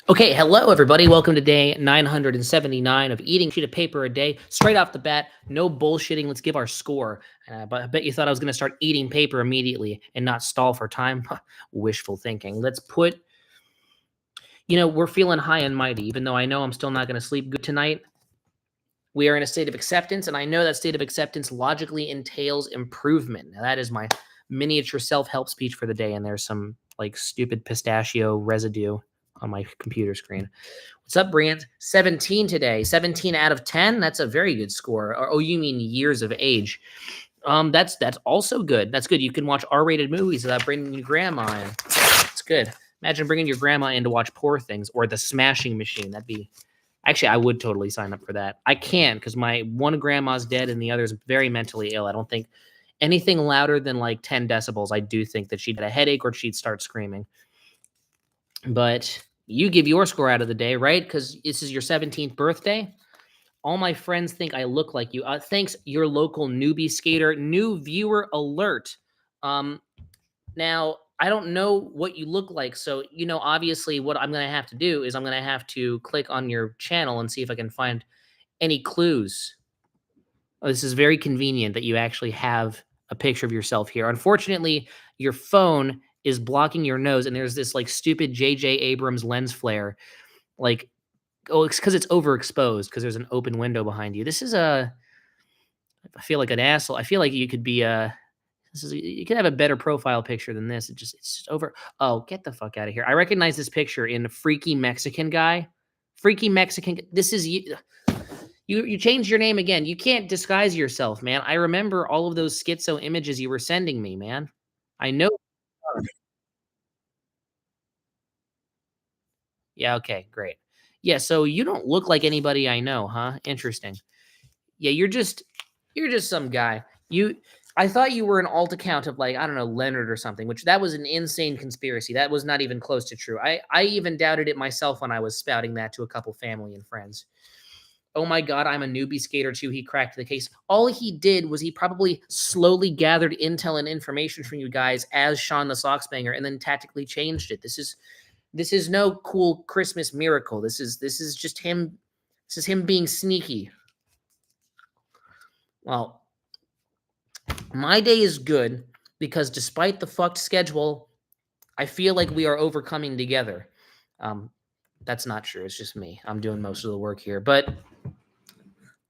Okay, hello everybody. Welcome to day 979 of eating a sheet of paper a day. Straight off the bat, no bullshitting. Let's give our score. But I bet you thought I was going to start eating paper immediately and not stall for time. Wishful thinking. We're feeling high and mighty, even though I know I'm still not going to sleep good tonight. We are in a state of acceptance, and I know that state of acceptance logically entails improvement. Now, that is my miniature self-help speech for the day, and there's some like stupid pistachio residue on my computer screen. What's up, Brian? 17 today. 17 out of 10. That's a very good score. Oh, you mean years of age? That's also good. That's good. You can watch R-rated movies without bringing your grandma in. It's good. Imagine bringing your grandma in to watch Poor Things or The Smashing Machine. That'd be actually I would totally sign up for that. I can because my one grandma's dead and the other's very mentally ill. I don't think anything louder than like 10 decibels. I do think that she'd get a headache or she'd start screaming. But you give your score out of the day, right? Because this is your 17th birthday. All my friends think I look like you. Thanks, your local newbie skater. New viewer alert. Um, Now, I don't know what you look like. So, obviously, what I'm going to have to do is I'm going to have to click on your channel and see if I can find any clues. Oh, this is very convenient that you actually have a picture of yourself here. Unfortunately, your phone is blocking your nose, and there's this like stupid J.J. Abrams lens flare. Like, it's because it's overexposed because there's an open window behind you. I feel like an asshole. I feel like you could be you could have a better profile picture than this. It's just over. Oh, get the fuck out of here. I recognize this picture in Freaky Mexican Guy. Freaky Mexican. This is you. You changed your name again. You can't disguise yourself, man. I remember all of those schizo images you were sending me, man. I know. Yeah, okay, great. Yeah, so you don't look like anybody I know, huh? Interesting. Yeah, you're just some guy. I thought you were an alt account of like, I don't know, Leonard or something, which that was an insane conspiracy. That was not even close to true. I even doubted it myself when I was spouting that to a couple family and friends. Oh my god, I'm a newbie skater too. He cracked the case. All he did was he probably slowly gathered intel and information from you guys as Sean the Socksbanger and then tactically changed it. This is no cool Christmas miracle. This is just him. This is him being sneaky. Well, my day is good because despite the fucked schedule, I feel like we are overcoming together. Um, that's not true. It's just me. I'm doing most of the work here, but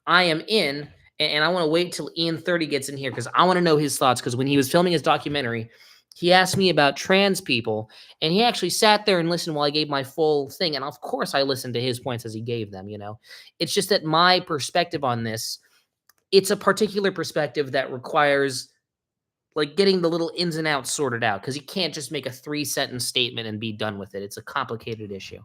I am in, and I want to wait till Ian 30 gets in here because I want to know his thoughts. Because when he was filming his documentary, he asked me about trans people, and he actually sat there and listened while I gave my full thing. And of course, I listened to his points as he gave them. It's just that my perspective on this, it's a particular perspective that requires like getting the little ins and outs sorted out because you can't just make a 3 sentence statement and be done with it. It's a complicated issue.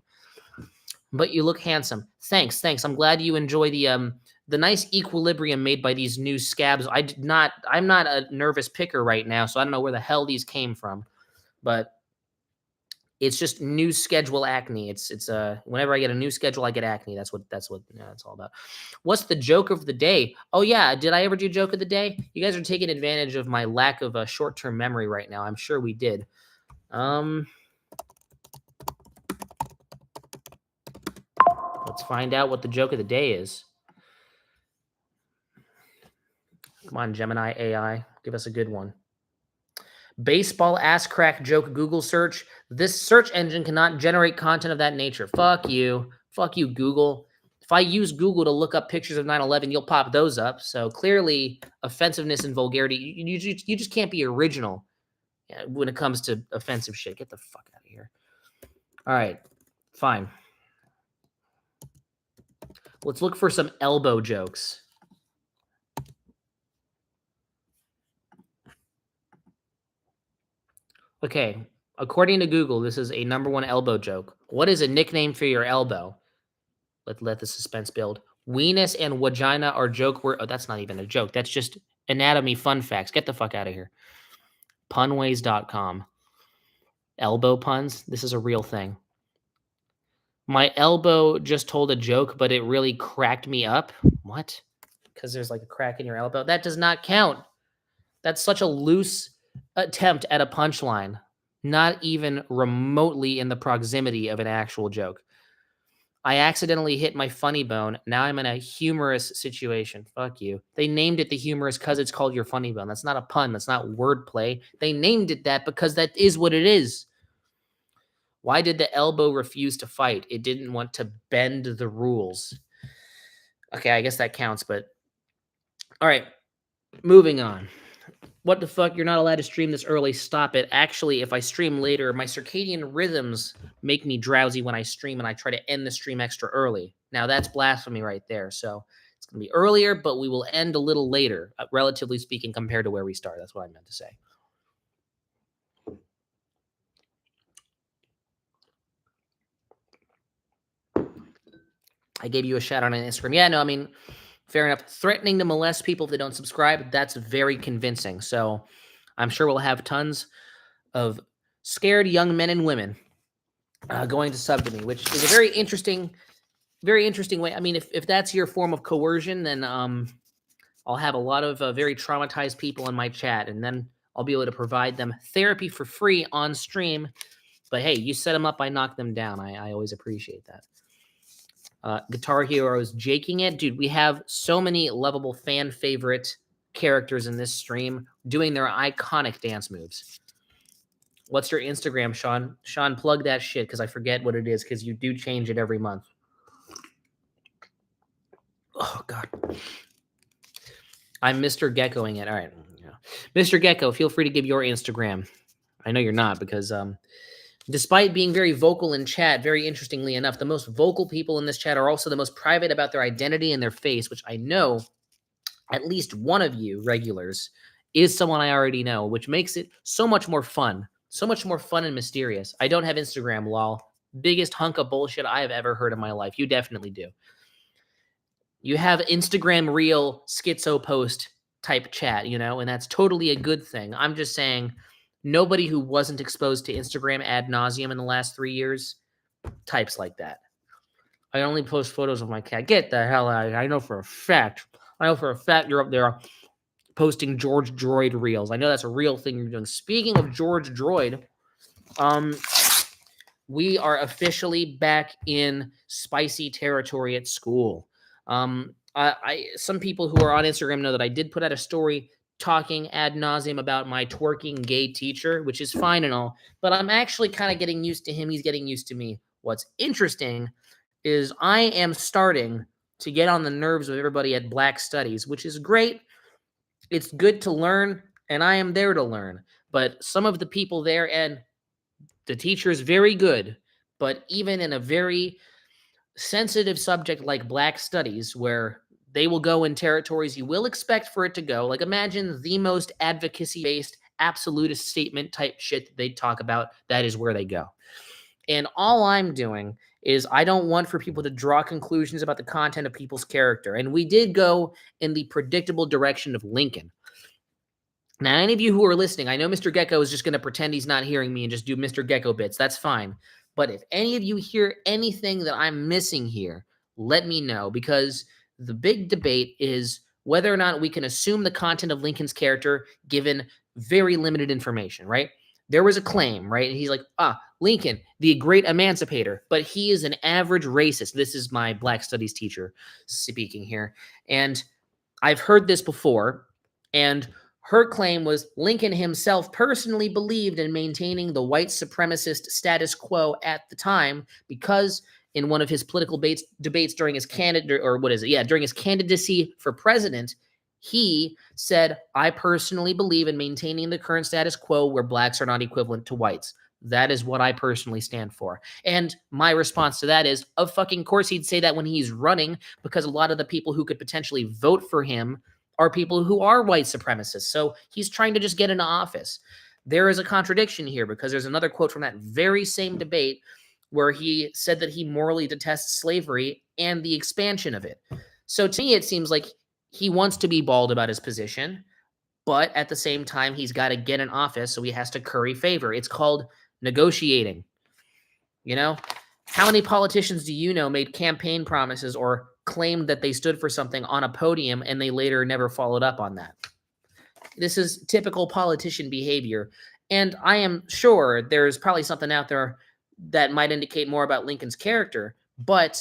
But you look handsome. Thanks. I'm glad you enjoy the nice equilibrium made by these new scabs. I'm not a nervous picker right now, so I don't know where the hell these came from. But it's just new schedule acne. It's whenever I get a new schedule, I get acne. That's what it's all about. What's the joke of the day? Oh yeah, did I ever do joke of the day? You guys are taking advantage of my lack of a short-term memory right now. I'm sure we did. Um, let's find out what the joke of the day is. Come on, Gemini AI, give us a good one. Baseball ass crack joke Google search. This search engine cannot generate content of that nature. Fuck you. Fuck you, Google. If I use Google to look up pictures of 9/11, you'll pop those up. So clearly, offensiveness and vulgarity, you just can't be original when it comes to offensive shit. Get the fuck out of here. All right, fine. Let's look for some elbow jokes. Okay, according to Google, this is a #1 elbow joke. What is a nickname for your elbow? Let the suspense build. Weenus and vagina are joke word. Oh, that's not even a joke. That's just anatomy fun facts. Get the fuck out of here. Punways.com. Elbow puns. This is a real thing. My elbow just told a joke, but it really cracked me up. What? Because there's like a crack in your elbow. That does not count. That's such a loose attempt at a punchline. Not even remotely in the proximity of an actual joke. I accidentally hit my funny bone. Now I'm in a humorous situation. Fuck you. They named it the humorous because it's called your funny bone. That's not a pun. That's not wordplay. They named it that because that is what it is. Why did the elbow refuse to fight? It didn't want to bend the rules. Okay, I guess that counts, but all right, moving on. What the fuck? You're not allowed to stream this early. Stop it. Actually, if I stream later, my circadian rhythms make me drowsy when I stream, and I try to end the stream extra early. Now, that's blasphemy right there. So it's going to be earlier, but we will end a little later, relatively speaking, compared to where we start. That's what I meant to say. I gave you a shout out on Instagram. Yeah, no, I mean, fair enough. Threatening to molest people if they don't subscribe, that's very convincing. So I'm sure we'll have tons of scared young men and women going to sub to me, which is a very interesting way. I mean, if that's your form of coercion, then I'll have a lot of very traumatized people in my chat, and then I'll be able to provide them therapy for free on stream. But hey, you set them up, I knock them down. I always appreciate that. Guitar Heroes jaking it. Dude, we have so many lovable fan favorite characters in this stream doing their iconic dance moves. What's your Instagram, Sean? Sean, plug that shit because I forget what it is because you do change it every month. Oh, God. I'm Mr. Geckoing it. All right. Yeah. Mr. Gecko, feel free to give your Instagram. I know you're not because despite being very vocal in chat, very interestingly enough, the most vocal people in this chat are also the most private about their identity and their face, which I know at least one of you regulars is someone I already know, which makes it so much more fun. So much more fun and mysterious. I don't have Instagram, lol. Biggest hunk of bullshit I have ever heard in my life. You definitely do. You have Instagram reel schizo post type chat, and that's totally a good thing. I'm just saying nobody who wasn't exposed to Instagram ad nauseum in the last 3 years types like that. I only post photos of my cat. Get the hell out of here. I know for a fact you're up there posting George Droid reels. I know that's a real thing you're doing. Speaking of George Droid, we are officially back in spicy territory at school. Some people who are on Instagram know that I did put out a story talking ad nauseum about my twerking gay teacher, which is fine and all, but I'm actually kind of getting used to him. He's getting used to me. What's interesting is I am starting to get on the nerves of everybody at Black Studies, which is great. It's good to learn, and I am there to learn. But some of the people there, and the teacher is very good, but even in a very sensitive subject like Black Studies, where they will go in territories you will expect for it to go, like imagine the most advocacy-based, absolutist statement type shit that they talk about, that is where they go. And all I'm doing is I don't want for people to draw conclusions about the content of people's character. And we did go in the predictable direction of Lincoln. Now, any of you who are listening, I know Mr. Gecko is just going to pretend he's not hearing me and just do Mr. Gecko bits. That's fine. But if any of you hear anything that I'm missing here, let me know, because the big debate is whether or not we can assume the content of Lincoln's character given very limited information, right? There was a claim, right? And he's like, Lincoln, the great emancipator, but he is an average racist. This is my Black Studies teacher speaking here. And I've heard this before, and her claim was Lincoln himself personally believed in maintaining the white supremacist status quo at the time because in one of his political debates during his during his candidacy for president, he said, I personally believe in maintaining the current status quo where blacks are not equivalent to whites. That is what I personally stand for. And my response to that is, of fucking course he'd say that when he's running, because a lot of the people who could potentially vote for him are people who are white supremacists. So he's trying to just get into office. There is a contradiction here because there's another quote from that very same debate where he said that he morally detests slavery and the expansion of it. So to me, it seems like he wants to be bald about his position, but at the same time, he's got to get in office, so he has to curry favor. It's called negotiating. How many politicians do you know made campaign promises or claimed that they stood for something on a podium and they later never followed up on that? This is typical politician behavior. And I am sure there's probably something out there that might indicate more about Lincoln's character, but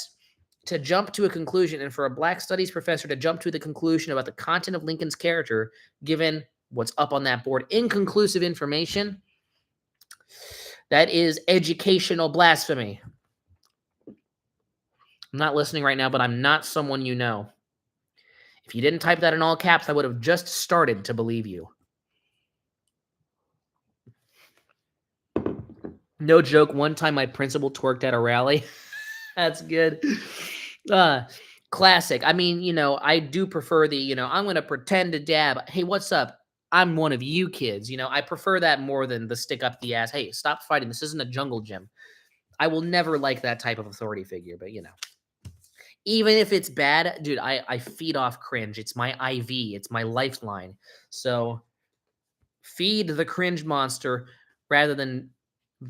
to jump to a conclusion and for a Black studies professor to jump to the conclusion about the content of Lincoln's character, given what's up on that board, inconclusive information, that is educational blasphemy. I'm not listening right now, but I'm not someone you know. If you didn't type that in all caps, I would have just started to believe you. No joke, one time my principal twerked at a rally. That's good. Classic. I mean, you know, I do prefer the, you know, I'm going to pretend to dab. Hey, what's up? I'm one of you kids. You know, I prefer that more than the stick up the ass. Hey, stop fighting. This isn't a jungle gym. I will never like that type of authority figure, but you know. Even if it's bad, dude, I feed off cringe. It's my IV. It's my lifeline. So feed the cringe monster rather than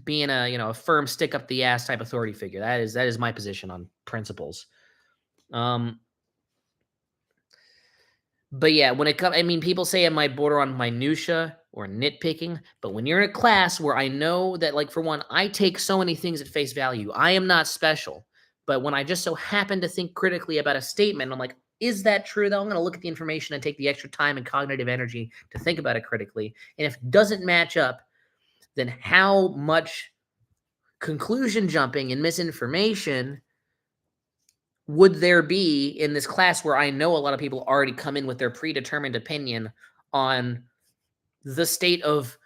being a, you know, a firm stick up the ass type authority figure. That is my position on principles. But yeah, when it comes, I mean, people say it might border on minutia or nitpicking, but when you're in a class where I know that, like, for one, I take so many things at face value, I am not special. But when I just so happen to think critically about a statement, I'm like, is that true though? I'm going to look at the information and take the extra time and cognitive energy to think about it critically. And if it doesn't match up, then how much conclusion jumping and misinformation would there be in this class where I know a lot of people already come in with their predetermined opinion on the state of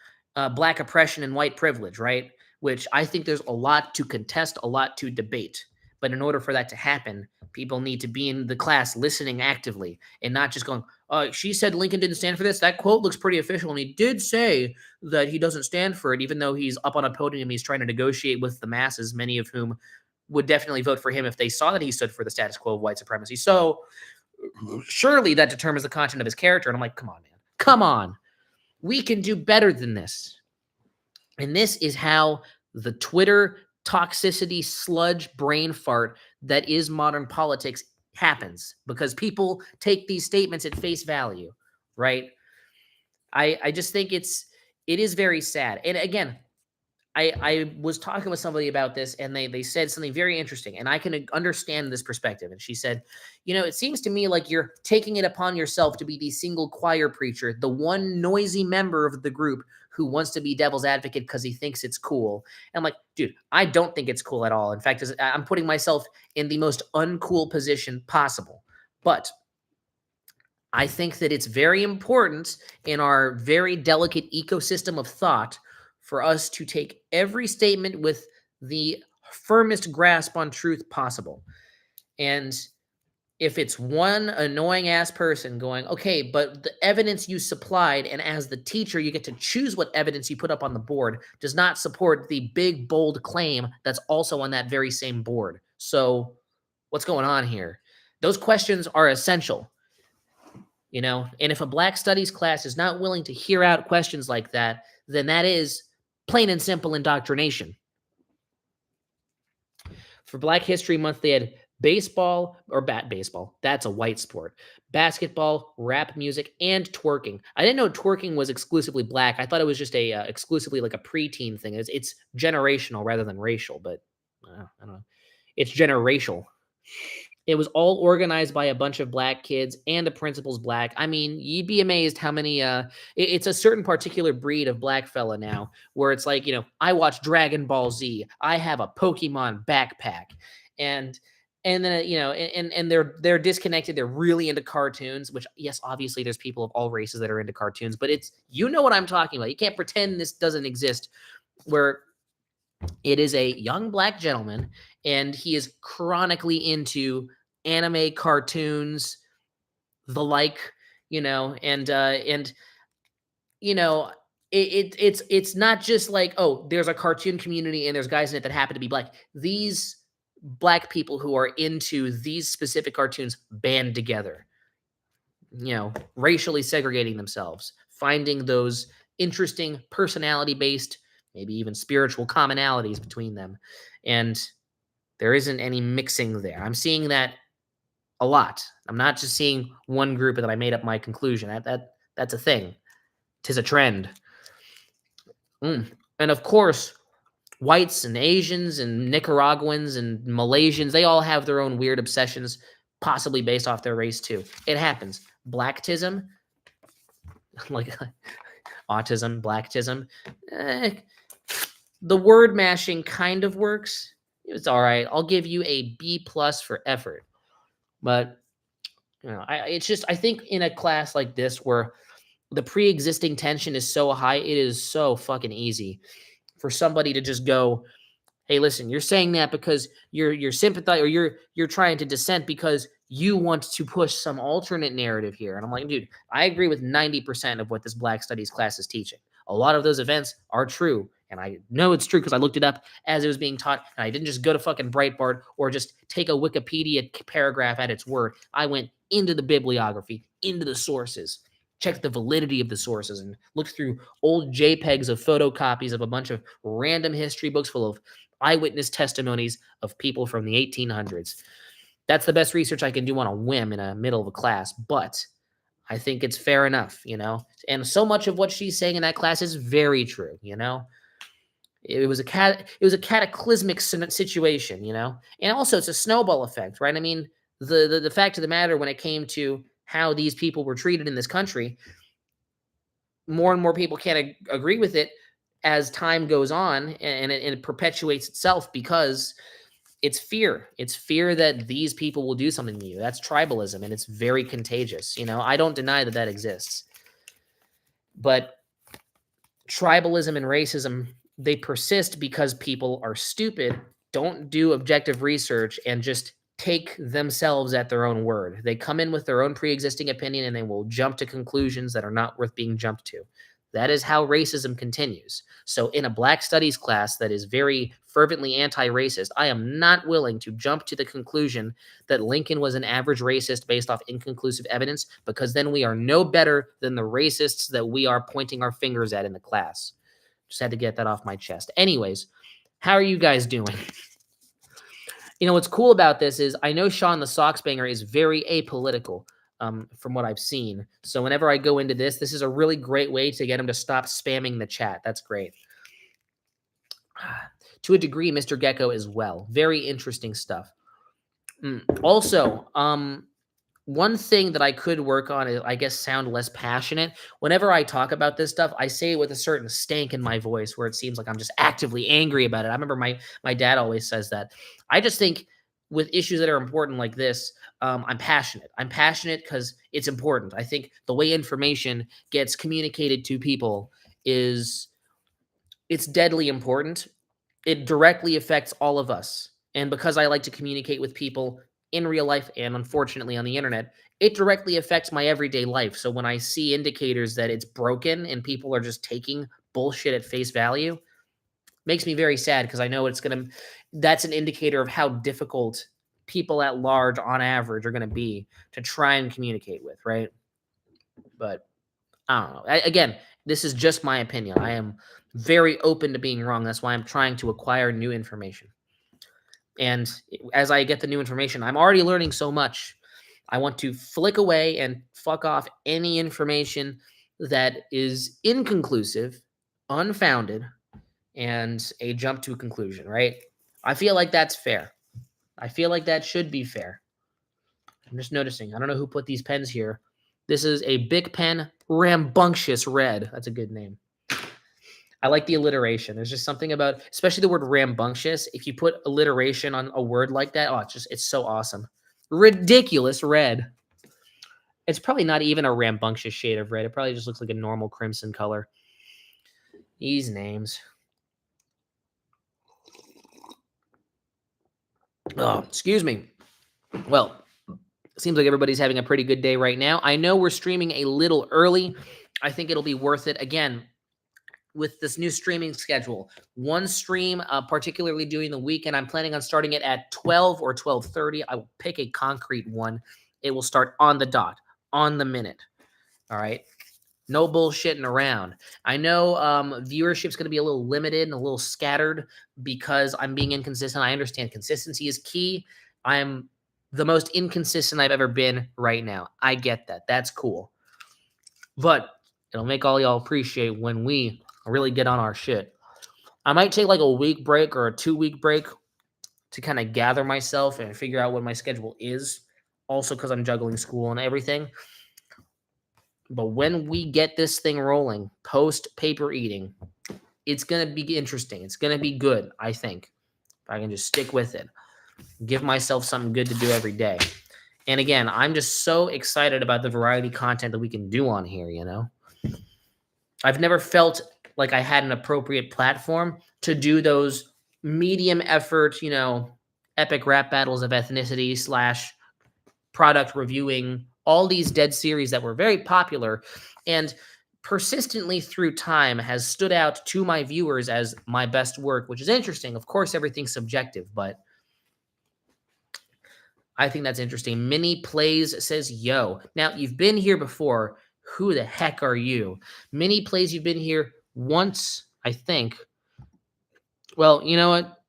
Black oppression and white privilege, right? Which I think there's a lot to contest, a lot to debate. But in order for that to happen, people need to be in the class listening actively and not just going, she said Lincoln didn't stand for this. That quote looks pretty official. And he did say that he doesn't stand for it, even though he's up on a podium. He's trying to negotiate with the masses, many of whom would definitely vote for him if they saw that he stood for the status quo of white supremacy. So surely that determines the content of his character. And I'm like, come on, man. Come on. We can do better than this. And this is how the Twitter toxicity sludge brain fart that is modern politics happens, because people take these statements at face value, right? I just think it is very sad. And again, I was talking with somebody about this, and they said something very interesting, and I can understand this perspective. And she said, you know, it seems to me like you're taking it upon yourself to be the single choir preacher, the one noisy member of the group who wants to be devil's advocate because he thinks it's cool. And I'm like, dude, I don't think it's cool at all. In fact, I'm putting myself in the most uncool position possible. But I think that it's very important in our very delicate ecosystem of thought for us to take every statement with the firmest grasp on truth possible. And if it's one annoying ass person going, okay, but the evidence you supplied, and as the teacher, you get to choose what evidence you put up on the board, does not support the big, bold claim that's also on that very same board. So what's going on here? Those questions are essential, you know? And if a Black Studies class is not willing to hear out questions like that, then that is plain and simple indoctrination. For Black History Month, they had baseball or baseball. That's a white sport. Basketball, rap music, and twerking. I didn't know twerking was exclusively Black. I thought it was just a exclusively like a preteen thing. It's generational rather than racial, but I don't know. It's generational. It was all organized by a bunch of Black kids, and the principal's Black. I mean, you'd be amazed how many, it's a certain particular breed of Black fella now, where it's like, you know, I watch Dragon Ball Z. I have a Pokemon backpack. And then, you know, and they're disconnected. They're really into cartoons, which, yes, obviously there's people of all races that are into cartoons, but it's, you know what I'm talking about. You can't pretend this doesn't exist, where it is a young Black gentleman, and he is chronically into anime, cartoons, the like, you know, and you know, it's not just like, oh, there's a cartoon community and there's guys in it that happen to be Black. These Black people who are into these specific cartoons band together, you know, racially segregating themselves, finding those interesting personality-based, maybe even spiritual commonalities between them. And there isn't any mixing there. I'm seeing that a lot. I'm not just seeing one group that I made up my conclusion. That's a thing. 'Tis a trend. And of course, whites and Asians and Nicaraguans and Malaysians, they all have their own weird obsessions, possibly based off their race too. It happens. Blacktism, like autism, blacktism, the word mashing kind of works. It's all right. I'll give you a B+ for effort. But it's just, I think in a class like this where the pre-existing tension is so high, it is so fucking easy for somebody to just go, hey, listen, you're saying that because you're sympathizing, or you're trying to dissent because you want to push some alternate narrative here. And I'm like, dude, I agree with 90% of what this Black Studies class is teaching. A lot of those events are true. And I know it's true because I looked it up as it was being taught. And I didn't just go to fucking Breitbart or just take a Wikipedia paragraph at its word. I went into the bibliography, into the sources, checked the validity of the sources, and looked through old JPEGs of photocopies of a bunch of random history books full of eyewitness testimonies of people from the 1800s. That's the best research I can do on a whim in the middle of a class, but I think it's fair enough, And so much of what she's saying in that class is very true, It was a cataclysmic situation, And also it's a snowball effect, right? I mean, the fact of the matter when it came to how these people were treated in this country, more and more people can't agree with it as time goes on, and it perpetuates itself because it's fear. It's fear that these people will do something to you. That's tribalism, and it's very contagious. I don't deny that exists. But tribalism and racism, they persist because people are stupid, don't do objective research, and just take themselves at their own word. They come in with their own pre-existing opinion, and they will jump to conclusions that are not worth being jumped to. That is how racism continues. So in a Black Studies class that is very fervently anti-racist, I am not willing to jump to the conclusion that Lincoln was an average racist based off inconclusive evidence, because then we are no better than the racists that we are pointing our fingers at in the class. Just had to get that off my chest. Anyways, how are you guys doing? What's cool about this is I know Sean the Sox Banger is very apolitical. From what I've seen. So whenever I go into this is a really great way to get him to stop spamming the chat. That's great. To a degree, Mr. Gecko as well. Very interesting stuff. Also, one thing that I could work on is, I guess, sound less passionate. Whenever I talk about this stuff, I say it with a certain stank in my voice where it seems like I'm just actively angry about it. I remember my dad always says that. I just think with issues that are important like this, I'm passionate. I'm passionate because it's important. I think the way information gets communicated to people it's deadly important. It directly affects all of us. And because I like to communicate with people in real life and unfortunately on the internet, it directly affects my everyday life. So when I see indicators that it's broken and people are just taking bullshit at face value, makes me very sad because I know that's an indicator of how difficult people at large on average are going to be to try and communicate with, right? But I don't know. Again, this is just my opinion. I am very open to being wrong. That's why I'm trying to acquire new information. And as I get the new information, I'm already learning so much. I want to flick away and fuck off any information that is inconclusive, unfounded, and a jump to a conclusion, right? I feel like that's fair. I feel like that should be fair. I'm just noticing. I don't know who put these pens here. This is a Bic pen, Rambunctious Red. That's a good name. I like the alliteration. There's just something about, especially the word rambunctious. If you put alliteration on a word like that, it's so awesome. Ridiculous red. It's probably not even a rambunctious shade of red. It probably just looks like a normal crimson color. These names. Oh, excuse me. Well, seems like everybody's having a pretty good day right now. I know we're streaming a little early. I think it'll be worth it. Again, with this new streaming schedule, one stream, particularly during the weekend, I'm planning on starting it at 12 or 12:30. I will pick a concrete one. It will start on the dot, on the minute. All right. No bullshitting around. I know viewership's going to be a little limited and a little scattered because I'm being inconsistent. I understand consistency is key. I'm the most inconsistent I've ever been right now. I get that. That's cool. But it'll make all y'all appreciate when we really get on our shit. I might take like a week break or a 2-week break to kind of gather myself and figure out what my schedule is. Also, because I'm juggling school and everything. But when we get this thing rolling, post paper eating, it's going to be interesting. It's going to be good, I think. If I can just stick with it, give myself something good to do every day. And again, I'm just so excited about the variety content that we can do on here, you know? I've never felt like I had an appropriate platform to do those medium effort, you know, epic rap battles of ethnicity slash product reviewing, all these dead series that were very popular and persistently through time has stood out to my viewers as my best work, which is interesting. Of course, everything's subjective, but I think that's interesting. Mini Plays says, yo. Now, you've been here before. Who the heck are you? Mini Plays, you've been here once, I think. Well, you know what?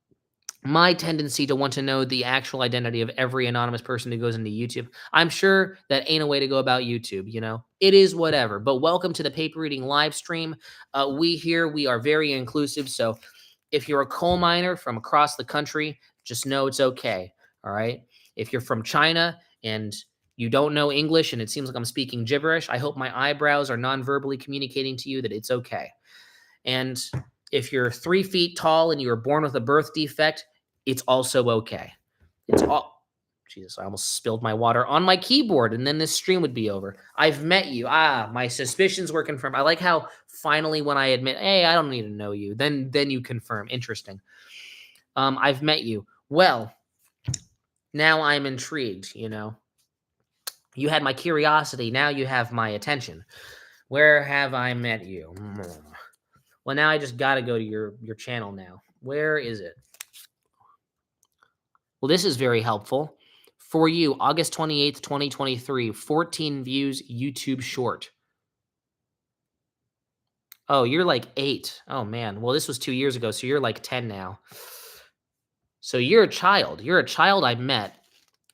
My tendency to want to know the actual identity of every anonymous person who goes into YouTube. I'm sure that ain't a way to go about YouTube, you know? It is whatever. But welcome to the Paper Reading live stream. We are very inclusive. So if you're a coal miner from across the country, just know it's okay. All right. If you're from China and you don't know English and it seems like I'm speaking gibberish, I hope my eyebrows are non-verbally communicating to you that it's okay. And if you're 3 feet tall and you were born with a birth defect, it's also okay. It's all. Jesus, I almost spilled my water on my keyboard and then this stream would be over. I've met you. My suspicions were confirmed. I like how finally when I admit, hey, I don't need to know you, then you confirm. Interesting. I've met you. Well, now I'm intrigued, you know. You had my curiosity, now you have my attention. Where have I met you? Well, now I just got to go to your channel now. Where is it? Well, this is very helpful. For you, August 28th, 2023, 14 views, YouTube short. Oh, you're like 8. Oh, man. Well, this was 2 years ago, so you're like 10 now. So you're a child. You're a child I met.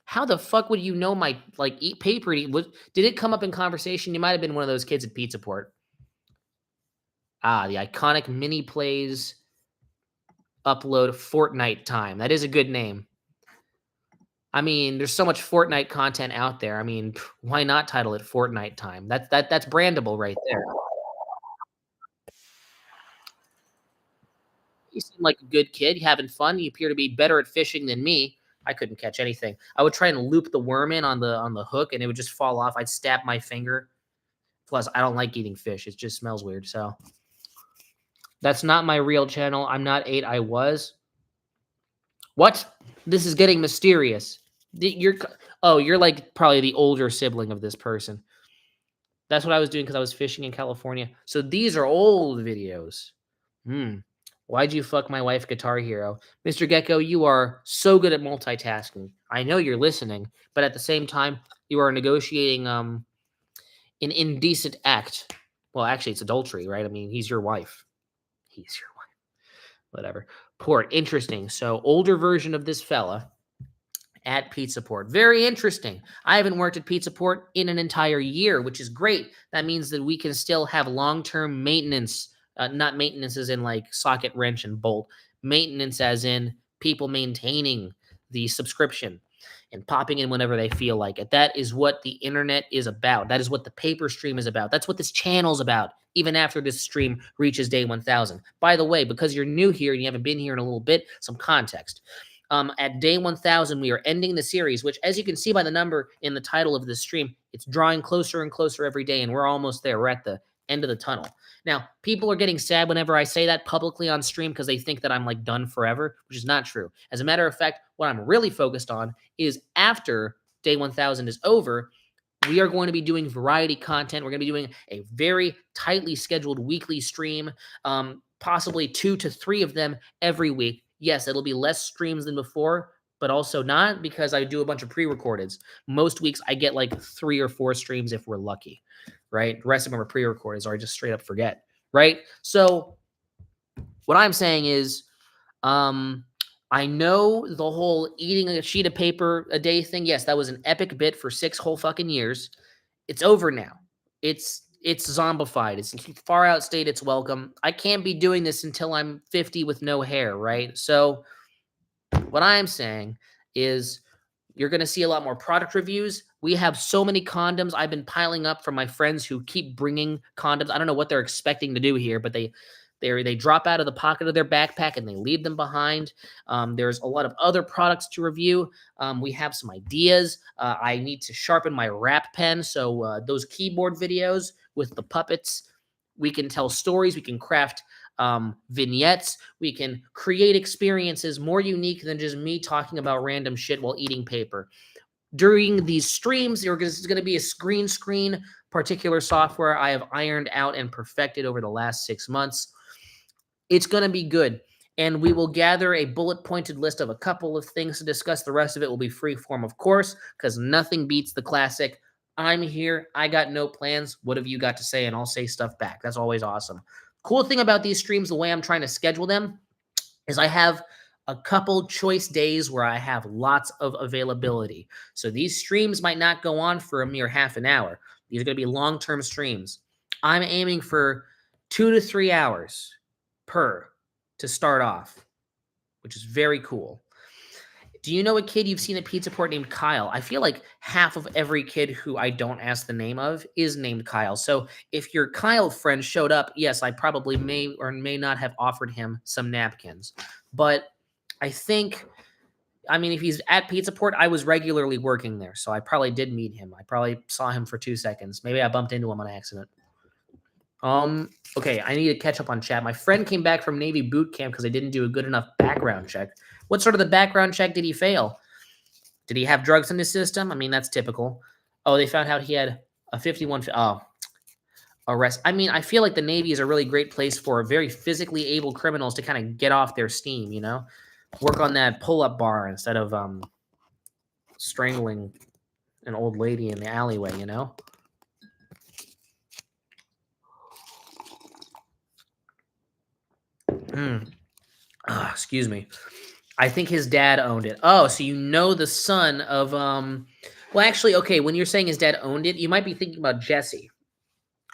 How the fuck would you know my, like, eat paper? Did it come up in conversation? You might have been one of those kids at Pizza Port. The iconic Mini Plays upload Fortnite time. That is a good name. I mean, there's so much Fortnite content out there. I mean, why not title it Fortnite time? That's brandable right there. You seem like a good kid, you having fun. You appear to be better at fishing than me. I couldn't catch anything. I would try and loop the worm in on the hook, and it would just fall off. I'd stab my finger. Plus, I don't like eating fish. It just smells weird. So that's not my real channel. I'm not 8. I was. What? This is getting mysterious. You're like probably the older sibling of this person. That's what I was doing because I was fishing in California. So these are old videos. Why'd you fuck my wife, Guitar Hero? Mr. Gecko, you are so good at multitasking. I know you're listening, but at the same time, you are negotiating an indecent act. Well, actually, it's adultery, right? I mean, he's your wife. He's your wife. Whatever. Port, interesting. So, older version of this fella at Pizza Port. Very interesting. I haven't worked at Pizza Port in an entire year, which is great. That means that we can still have long-term maintenance. Not maintenance as in like socket, wrench, and bolt. Maintenance as in people maintaining the subscription and popping in whenever they feel like it. That is what the internet is about. That is what the paper stream is about. That's what this channel's about, even after this stream reaches day 1000. By the way, because you're new here and you haven't been here in a little bit, some context. At day 1000, we are ending the series, which, as you can see by the number in the title of this stream, it's drawing closer and closer every day, and we're almost there. We're at the end of the tunnel. Now, people are getting sad whenever I say that publicly on stream because they think that I'm like done forever, which is not true. As a matter of fact, what I'm really focused on is after day 1000 is over, we are going to be doing variety content. We're going to be doing a very tightly scheduled weekly stream, possibly 2 to 3 of them every week. Yes, it'll be less streams than before, but also not because I do a bunch of pre-recordeds. Most weeks I get like 3 or 4 streams if we're lucky, right? The rest of them are pre-recordeds or I just straight up forget, right? So what I'm saying is I know the whole eating a sheet of paper a day thing. Yes, that was an epic bit for 6 whole fucking years. It's over now. It's it's zombified. It's far outstayed its welcome. I can't be doing this until I'm 50 with no hair, right? So what I'm saying is you're going to see a lot more product reviews. We have so many condoms I've been piling up from my friends who keep bringing condoms. I don't know what they're expecting to do here, but they drop out of the pocket of their backpack and they leave them behind. There's a lot of other products to review. We have some ideas. I need to sharpen my rap pen. So those keyboard videos with the puppets, we can tell stories. We can craft vignettes. We can create experiences more unique than just me talking about random shit while eating paper. During these streams, there's going to be a green screen particular software I have ironed out and perfected over the last 6 months. It's going to be good. And we will gather a bullet-pointed list of a couple of things to discuss. The rest of it will be free form, of course, because nothing beats the classic. I'm here. I got no plans. What have you got to say? And I'll say stuff back. That's always awesome. Cool thing about these streams, the way I'm trying to schedule them, is I have a couple choice days where I have lots of availability. So these streams might not go on for a mere half an hour. These are going to be long-term streams. I'm aiming for 2 to 3 hours per to start off, which is very cool. Do you know a kid you've seen at Pizza Port named Kyle? I feel like half of every kid who I don't ask the name of is named Kyle. So if your Kyle friend showed up, yes, I probably may or may not have offered him some napkins. But I think, I mean, if he's at Pizza Port, I was regularly working there. So I probably did meet him. I probably saw him for 2 seconds. Maybe I bumped into him on accident. Okay, I need to catch up on chat. My friend came back from Navy boot camp because I didn't do a good enough background check. What sort of the background check did he fail? Did he have drugs in his system? I mean, that's typical. Oh, they found out he had a 51. Oh, arrest. I mean, I feel like the Navy is a really great place for very physically able criminals to kind of get off their steam, you know? Work on that pull-up bar instead of strangling an old lady in the alleyway, you know? Excuse me. I think his dad owned it. Oh, so you know the son of well, actually, okay, when you're saying his dad owned it, you might be thinking about Jesse,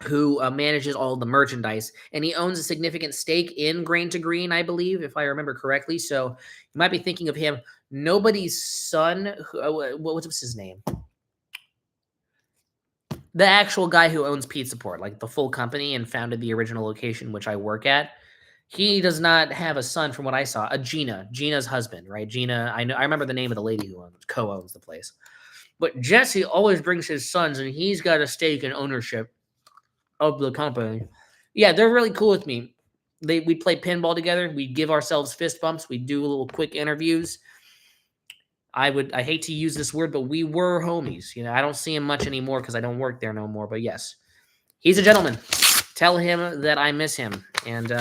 who manages all the merchandise, and he owns a significant stake in Grain to Green, I believe, if I remember correctly. So you might be thinking of him. Nobody's son. What's his name? The actual guy who owns Pizza Port, like the full company, and founded the original location, which I work at. He does not have a son, from what I saw. Gina's husband, right? Gina, I know. I remember the name of the lady who co-owns the place. But Jesse always brings his sons, and he's got a stake in ownership of the company. Yeah, they're really cool with me. We play pinball together. We give ourselves fist bumps. We do little quick interviews. I hate to use this word, but we were homies. You know, I don't see him much anymore because I don't work there no more. But yes, he's a gentleman. Tell him that I miss him, and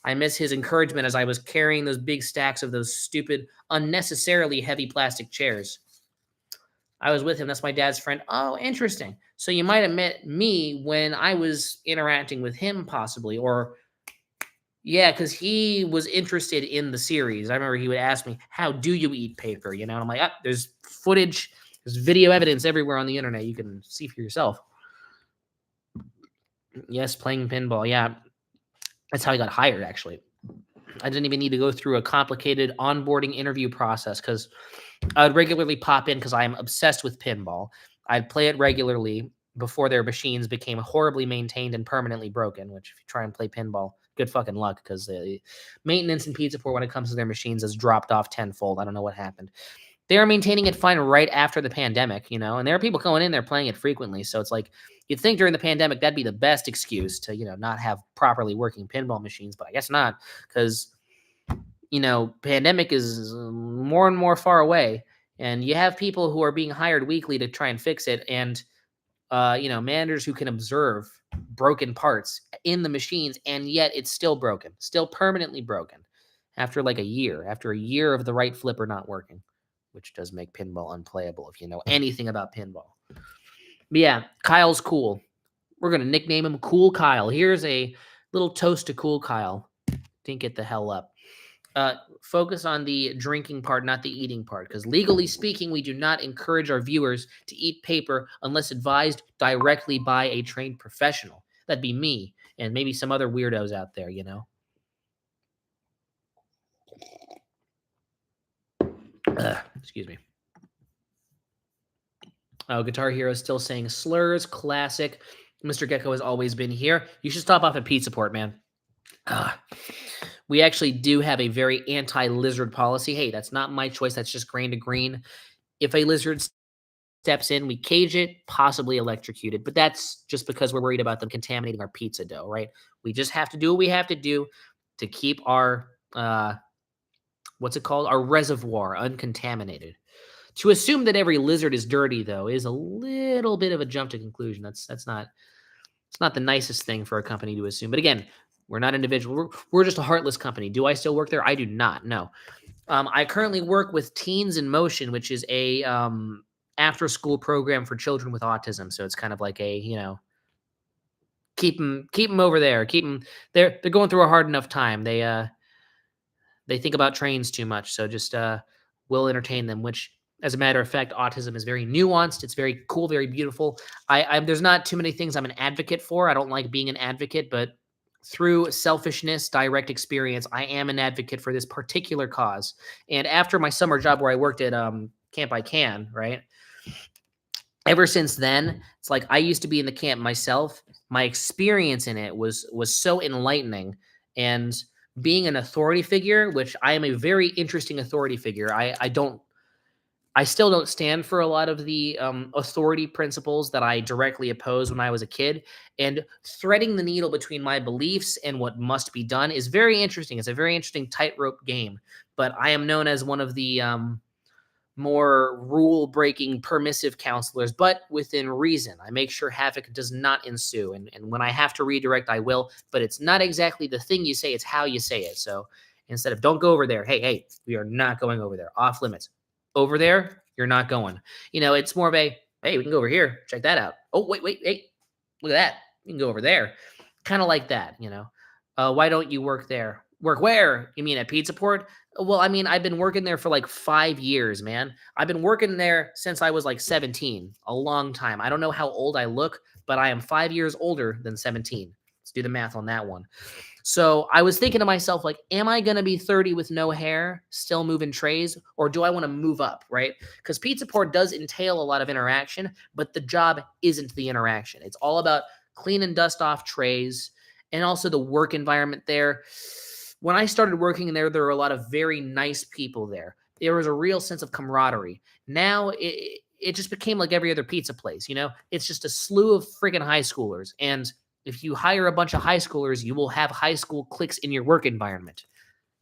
I miss his encouragement as I was carrying those big stacks of those stupid, unnecessarily heavy plastic chairs. I was with him. That's my dad's friend. Oh, interesting. So you might have met me when I was interacting with him, possibly. Or, yeah, because he was interested in the series. I remember he would ask me, how do you eat paper? You know, and I'm like, there's footage, there's video evidence everywhere on the internet. You can see for yourself. Yes, playing pinball. Yeah, that's how I got hired, actually. I didn't even need to go through a complicated onboarding interview process because I would regularly pop in because I am obsessed with pinball. I'd play it regularly before their machines became horribly maintained and permanently broken, which if you try and play pinball, good fucking luck because the maintenance in Pizza Port when it comes to their machines has dropped off tenfold. I don't know what happened. They are maintaining it fine right after the pandemic, you know, and there are people going in there playing it frequently. So it's like you'd think during the pandemic that'd be the best excuse to, you know, not have properly working pinball machines, but I guess not because, you know, pandemic is more and more far away, and you have people who are being hired weekly to try and fix it, and you know, managers who can observe broken parts in the machines, and yet it's still broken, still permanently broken after like a year of the right flipper not working, which does make pinball unplayable if you know anything about pinball. But yeah, Kyle's cool. We're gonna nickname him Cool Kyle. Here's a little toast to Cool Kyle. Didn't get the hell up. Focus on the drinking part, not the eating part, because legally speaking, we do not encourage our viewers to eat paper unless advised directly by a trained professional. That'd be me and maybe some other weirdos out there, you know? Excuse me. Oh, Guitar Hero is still saying slurs, classic. Mr. Gecko has always been here. You should stop off at Pizza Port, man. We actually do have a very anti-lizard policy. Hey, that's not my choice. That's just grain to green. If a lizard steps in, we cage it, possibly electrocute it. But that's just because we're worried about them contaminating our pizza dough, right? We just have to do what we have to do to keep our, what's it called? Our reservoir uncontaminated. To assume that every lizard is dirty, though, is a little bit of a jump to conclusion. That's not it's not the nicest thing for a company to assume. But again, we're not individual. We're just a heartless company. Do I still work there? I do not. No. I currently work with Teens in Motion, which is a after-school program for children with autism. So it's kind of like a keep them over there. Keep them. They're going through a hard enough time. They think about trains too much. So just we'll entertain them. Which, as a matter of fact, autism is very nuanced. It's very cool, very beautiful. There's not too many things I'm an advocate for. I don't like being an advocate, but through selfishness, direct experience, I am an advocate for this particular cause. And after my summer job where I worked at Camp I Can, right? Ever since then, it's like I used to be in the camp myself. My experience in it was so enlightening. And being an authority figure, which I am a very interesting authority figure, I still don't stand for a lot of the authority principles that I directly opposed when I was a kid. And threading the needle between my beliefs and what must be done is very interesting. It's a very interesting tightrope game. But I am known as one of the more rule-breaking, permissive counselors, but within reason. I make sure havoc does not ensue. And when I have to redirect, I will. But it's not exactly the thing you say, it's how you say it. So instead of don't go over there, hey, we are not going over there. Off limits. Over there, you're not going. It's more of a, hey, we can go over here. Check that out. Oh, wait, hey, look at that. You can go over there. Kind of like that, Why don't you work there? Work where? You mean at Pizza Port? Well, I mean, I've been working there for like 5 years, man. I've been working there since I was like 17, a long time. I don't know how old I look, but I am 5 years older than 17. Let's do the math on that one. So I was thinking to myself, like, am I going to be 30 with no hair, still moving trays, or do I want to move up, right? Because Pizza Port does entail a lot of interaction, but the job isn't the interaction. It's all about clean and dust off trays and also the work environment there. When I started working in there were a lot of very nice people there. There was a real sense of camaraderie. Now it just became like every other pizza place, It's just a slew of freaking high schoolers. And if you hire a bunch of high schoolers, you will have high school cliques in your work environment.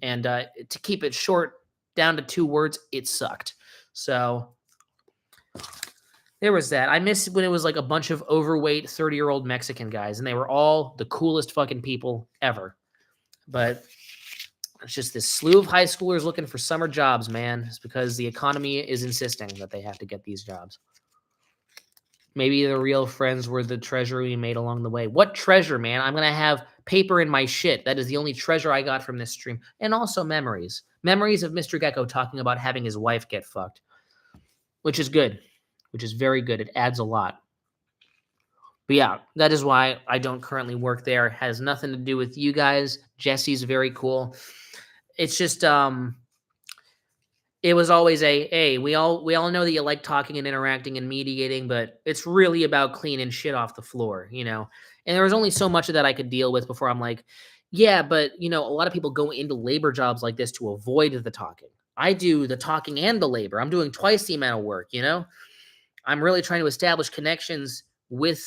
And to keep it short, down to 2 words, it sucked. So there was that. I miss when it was like a bunch of overweight 30-year-old Mexican guys, and they were all the coolest fucking people ever. But it's just this slew of high schoolers looking for summer jobs, man. It's because the economy is insisting that they have to get these jobs. Maybe the real friends were the treasure we made along the way. What treasure, man? I'm going to have paper in my shit. That is the only treasure I got from this stream. And also memories. Memories of Mr. Gecko talking about having his wife get fucked. Which is good. Which is very good. It adds a lot. But yeah, that is why I don't currently work there. It has nothing to do with you guys. Jesse's very cool. It's just it was always hey, we all know that you like talking and interacting and mediating, but it's really about cleaning shit off the floor, And there was only so much of that I could deal with before I'm like, yeah, but a lot of people go into labor jobs like this to avoid the talking. I do the talking and the labor. I'm doing twice the amount of work, I'm really trying to establish connections with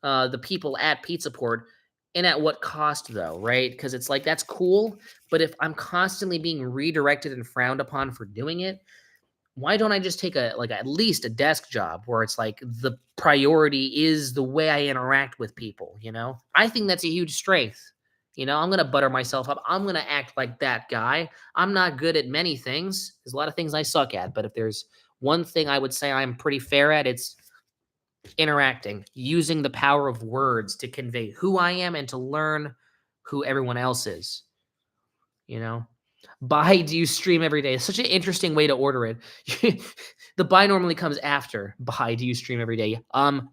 the people at Pizza Port. And at what cost, though, right? Because it's like, that's cool. But if I'm constantly being redirected and frowned upon for doing it, why don't I just take at least a desk job where it's like the priority is the way I interact with people, I think that's a huge strength. I'm going to butter myself up. I'm going to act like that guy. I'm not good at many things. There's a lot of things I suck at. But if there's one thing I would say I'm pretty fair at, it's interacting, using the power of words to convey who I am and to learn who everyone else is, Bye, do you stream every day? It's such an interesting way to order it. The bye normally comes after. Bye, do you stream every day?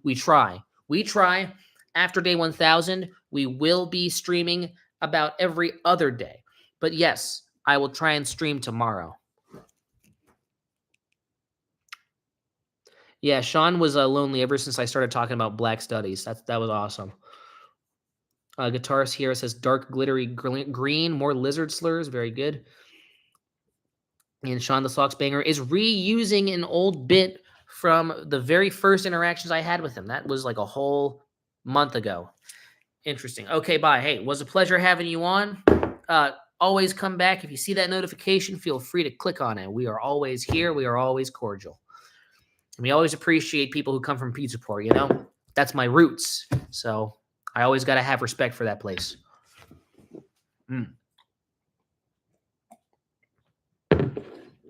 We try. We try. After day 1000, we will be streaming about every other day. But yes, I will try and stream tomorrow. Yeah, Sean was lonely ever since I started talking about Black Studies. That was awesome. Guitarist here says dark glittery green, more lizard slurs. Very good. And Sean the Sox Banger is reusing an old bit from the very first interactions I had with him. That was like a whole month ago. Interesting. Okay, bye. Hey, was a pleasure having you on. Always come back. If you see that notification, feel free to click on it. We are always here. We are always cordial. And we always appreciate people who come from Pizza Port, you know? That's my roots. So I always got to have respect for that place.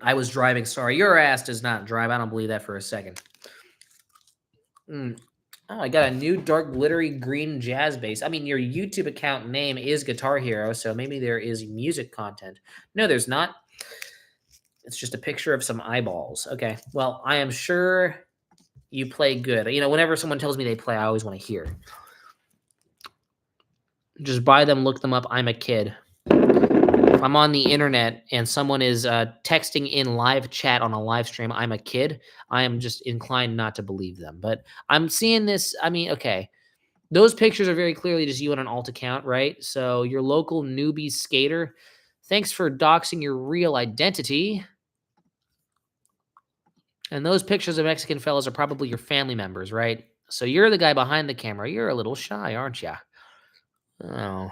I was driving. Sorry, your ass does not drive. I don't believe that for a second. Oh, I got a new dark glittery green jazz bass. I mean, your YouTube account name is Guitar Hero, so maybe there is music content. No, there's not. It's just a picture of some eyeballs. Okay, well, I am sure you play good. You know, whenever someone tells me they play, I always want to hear. Just buy them, look them up. I'm a kid. If I'm on the internet and someone is texting in live chat on a live stream, I'm a kid, I am just inclined not to believe them. But I'm seeing this. I mean, okay, those pictures are very clearly just you on an alt account, right? So your local newbie skater, thanks for doxing your real identity. And those pictures of Mexican fellas are probably your family members, right? So you're the guy behind the camera. You're a little shy, aren't you? Oh.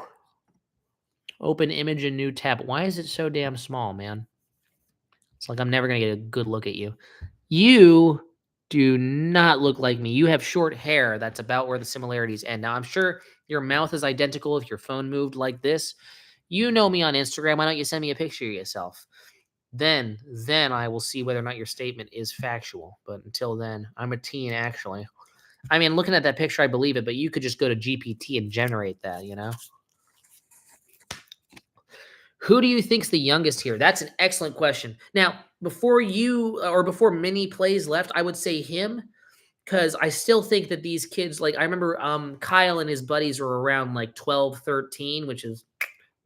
Open image and new tab. Why is it so damn small, man? It's like I'm never going to get a good look at you. You do not look like me. You have short hair. That's about where the similarities end. Now, I'm sure your mouth is identical if your phone moved like this. You know me on Instagram. Why don't you send me a picture of yourself? Then I will see whether or not your statement is factual. But until then, I'm a teen, actually. I mean, looking at that picture, I believe it, but you could just go to GPT and generate that, you know? Who do you think's the youngest here? That's an excellent question. Now, before many plays left, I would say him, because I still think that these kids, like, I remember Kyle and his buddies were around like 12, 13, which is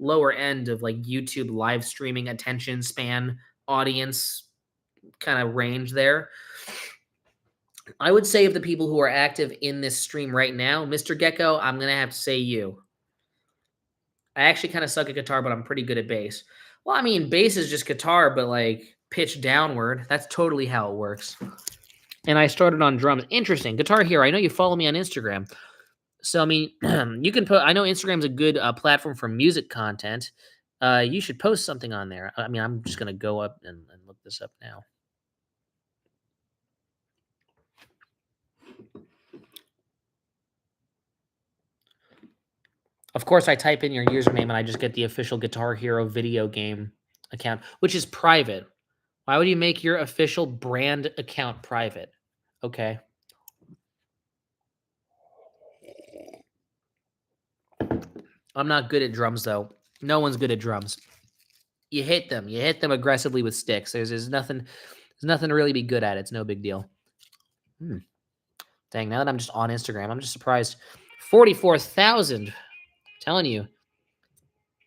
lower end of like YouTube live streaming attention span audience kind of range there. I would say of the people who are active in this stream right now, Mr. Gecko, I'm going to have to say you. I actually kind of suck at guitar, but I'm pretty good at bass. Well, I mean, bass is just guitar, but like pitched downward. That's totally how it works. And I started on drums. Interesting. Guitar Hero. I know you follow me on Instagram. So, I mean, you can put, I know Instagram's a good platform for music content. You should post something on there. I mean, I'm just going to go up and look this up now. Of course, I type in your username and I just get the official Guitar Hero video game account, which is private. Why would you make your official brand account private? Okay. I'm not good at drums, though. No one's good at drums. You hit them. You hit them aggressively with sticks. There's nothing to really be good at. It's no big deal. Dang, now that I'm just on Instagram, I'm just surprised. 44,000. Telling you.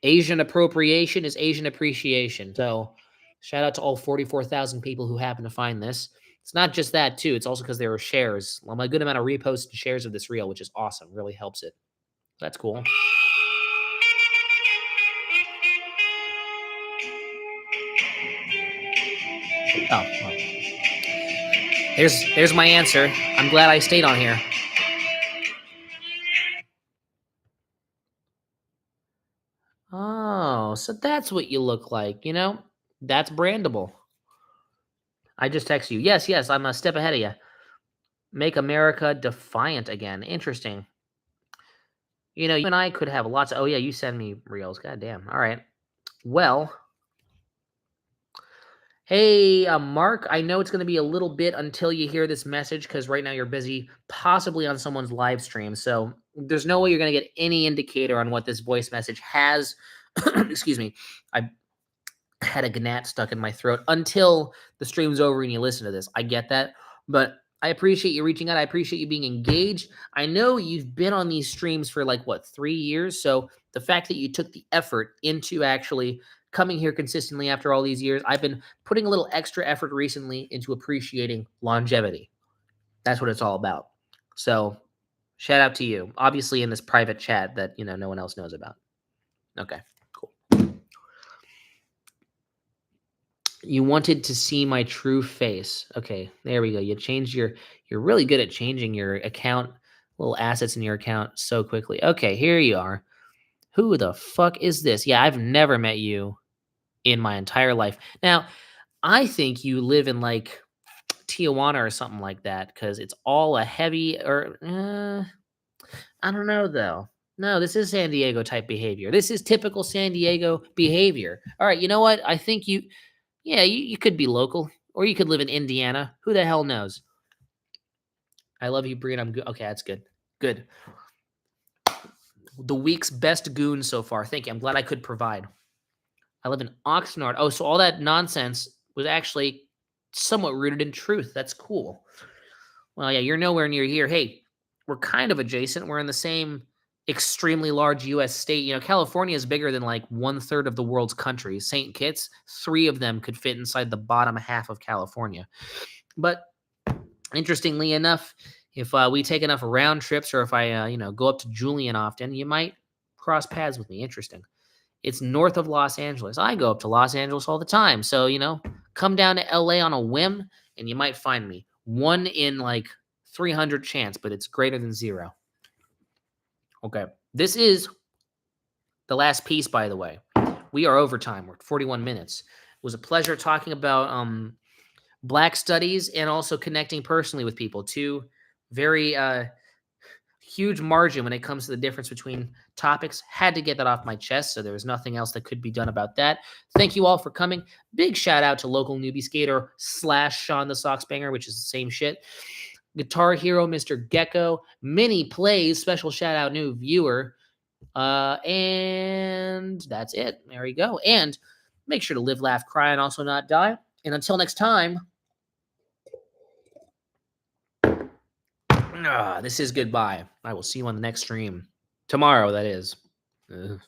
Asian appropriation is Asian appreciation. So shout out to all 44,000 people who happen to find this. It's not just that, too. It's also because there were shares. A good amount of reposts and shares of this reel, which is awesome. Really helps it. That's cool. Oh, well. There's my answer. I'm glad I stayed on here. Oh, so that's what you look like, you know? That's brandable. I just text you. Yes, I'm a step ahead of you. Make America defiant again. Interesting. You know, you and I could have lots of... Oh, yeah, you send me reels. God damn. All right. Well... Hey, Mark, I know it's going to be a little bit until you hear this message because right now you're busy, possibly on someone's live stream. So there's no way you're going to get any indicator on what this voice message has. Excuse me. had a gnat stuck in my throat until the stream's over and you listen to this. I get that, but I appreciate you reaching out. I appreciate you being engaged. I know you've been on these streams for like what, 3 years, so the fact that you took the effort into actually coming here consistently after all these years, I've been putting a little extra effort recently into appreciating longevity. That's what it's all about. So, shout out to you. Obviously in this private chat that, no one else knows about. Okay, cool. You wanted to see my true face. Okay, there we go. You're really good at changing your account, little assets in your account so quickly. Okay, here you are. Who the fuck is this? Yeah, I've never met you in my entire life. Now, I think you live in like Tijuana or something like that because it's all a heavy or I don't know though. No, this is San Diego type behavior. This is typical San Diego behavior. All right, you know what? I think you could be local or you could live in Indiana. Who the hell knows? I love you, Brian. I'm good. Okay, that's good. Good. The week's best goon so far. Thank you. I'm glad I could provide. I live in Oxnard. Oh, so all that nonsense was actually somewhat rooted in truth. That's cool. Well, yeah, you're nowhere near here. Hey, we're kind of adjacent. We're in the same extremely large U.S. state. California is bigger than like 1/3 of the world's countries. St. Kitts, 3 of them could fit inside the bottom half of California. But interestingly enough, if we take enough round trips or if I, go up to Julian often, you might cross paths with me. Interesting. It's north of Los Angeles. I go up to Los Angeles all the time. So, come down to LA on a whim and you might find me. 1 in like 300 chance, but it's greater than 0. Okay. This is the last piece, by the way. We are overtime. We're at 41 minutes. It was a pleasure talking about Black studies and also connecting personally with people. 2 very huge margin when it comes to the difference between topics. Had to get that off my chest, so there was nothing else that could be done about that. Thank you all for coming. Big shout out to local newbie skater / Sean the Sox Banger, which is the same shit. Guitar Hero, Mr. Gecko, Mini Plays, special shout out new viewer. And that's it. There you go. And make sure to live, laugh, cry, and also not die. And until next time, this is goodbye. I will see you on the next stream. Tomorrow, that is. Ugh.